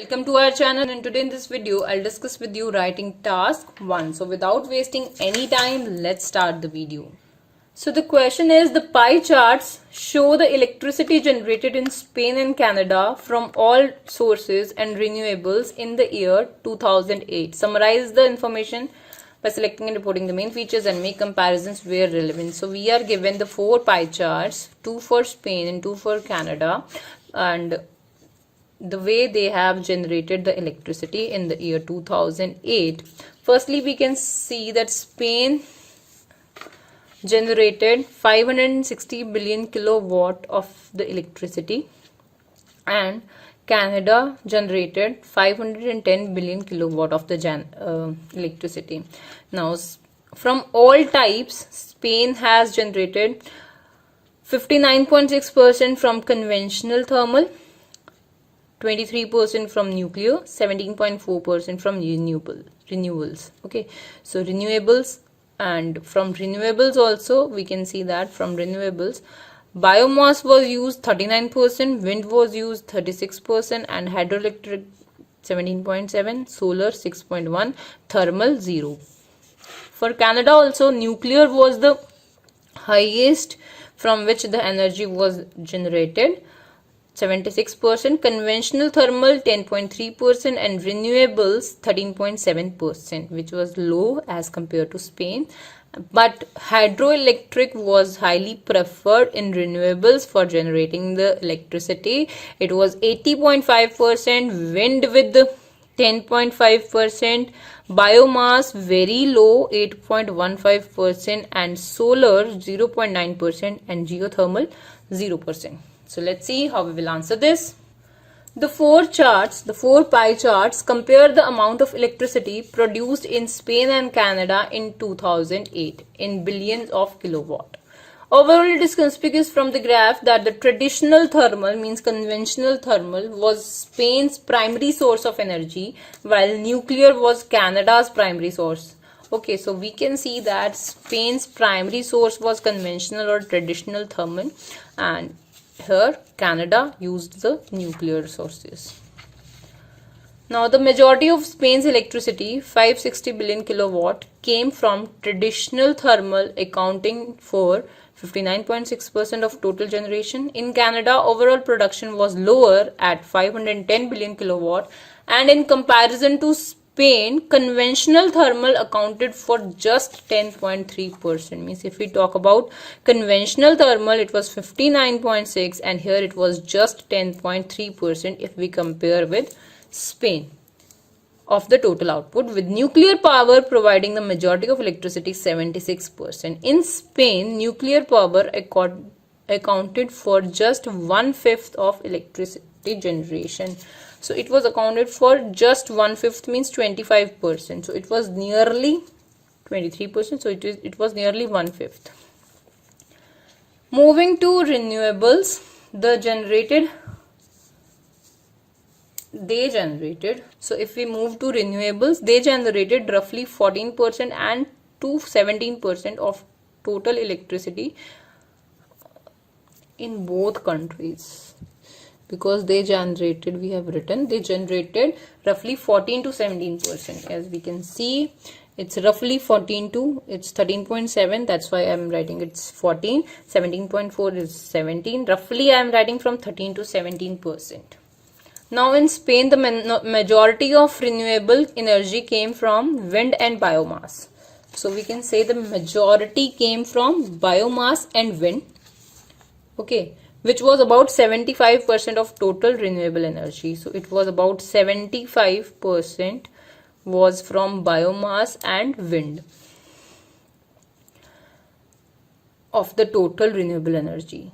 welcome to our channel, and today in this video I'll discuss with you writing task 1. So without wasting any time, let's start the video. So the question is, the pie charts show the electricity generated in Spain and Canada from all sources and renewables in the year 2008. Summarize the information by selecting and reporting the main features and make comparisons where relevant. So we are given the 4 pie charts, 2 for Spain and 2 for Canada, and the way they have generated the electricity in the year 2008. Firstly, we can see that Spain generated 560 billion kilowatt of the electricity and Canada generated 510 billion kilowatt of the electricity. Now, from all types, Spain has generated 59.6% from conventional thermal, 23% from nuclear, 17.4% from renewables. Okay, so renewables, and from renewables also we can see that from renewables biomass was used 39%, wind was used 36%, and hydroelectric 17.7%, solar 6.1%, thermal 0. For Canada also, nuclear was the highest from which the energy was generated, 76%, conventional thermal 10.3%, and renewables 13.7%, which was low as compared to Spain. But hydroelectric was highly preferred in renewables for generating the electricity. It was 80.5%, wind with 10.5%, biomass very low 8.15%, and solar 0.9%, and geothermal 0%. So let's see how we will answer this. The 4 pie charts compare the amount of electricity produced in Spain and Canada in 2008 in billions of kilowatt. Overall, it is conspicuous from the graph that the traditional thermal, means conventional thermal, was Spain's primary source of energy, while nuclear was Canada's primary source. Okay, so we can see that Spain's primary source was conventional or traditional thermal, and here Canada used the nuclear sources. Now, the majority of Spain's electricity, 560 billion kilowatt, came from traditional thermal, accounting for 59.6% of total generation. In Canada, overall production was lower at 510 billion kilowatt, and in comparison to Spain, conventional thermal accounted for just 10.3%. Means if we talk about conventional thermal, it was 59.6%, and here it was just 10.3% if we compare with Spain of the total output, with nuclear power providing the majority of electricity, 76%. In Spain, nuclear power accounted for just 1/5 of electricity generation. So it was accounted for just 1/5, means 25%. So it was nearly 23%. So it was nearly 1/5. Moving to renewables, so if we move to renewables, they generated roughly 14% and to 17% of total electricity in both countries. Because they generated, we have written, they generated roughly 14 to 17%. As we can see, it's roughly 14 to, it's 13.7. That's why I'm writing it's 14. 17.4 is 17. Roughly I'm writing from 13 to 17%. Now in Spain, the majority of renewable energy came from wind and biomass. So we can say the majority came from biomass and wind. Okay, which was about 75% of total renewable energy. So it was about 75% was from biomass and wind of the total renewable energy.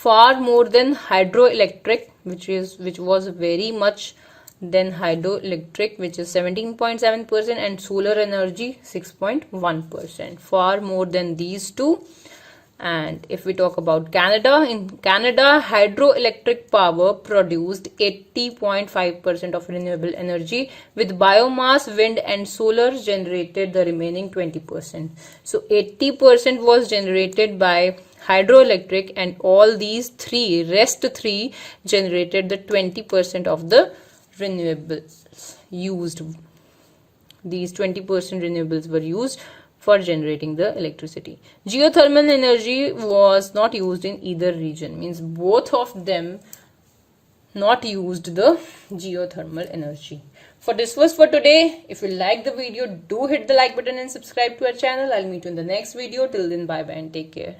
Far more than hydroelectric, which was very much than hydroelectric, which is 17.7%, and solar energy 6.1%. Far more than these two. And if we talk about Canada, in Canada, hydroelectric power produced 80.5% of renewable energy, with biomass, wind, and solar generated the remaining 20%. So 80% was generated by hydroelectric, and all these rest three generated the 20% of the renewables used. These 20% renewables were used for generating the electricity. Geothermal energy was not used in either region, means both of them not used the geothermal energy. For this was for today. If you like the video, do hit the like button and subscribe to our channel. I'll meet you in the next video. Till then, bye bye and take care.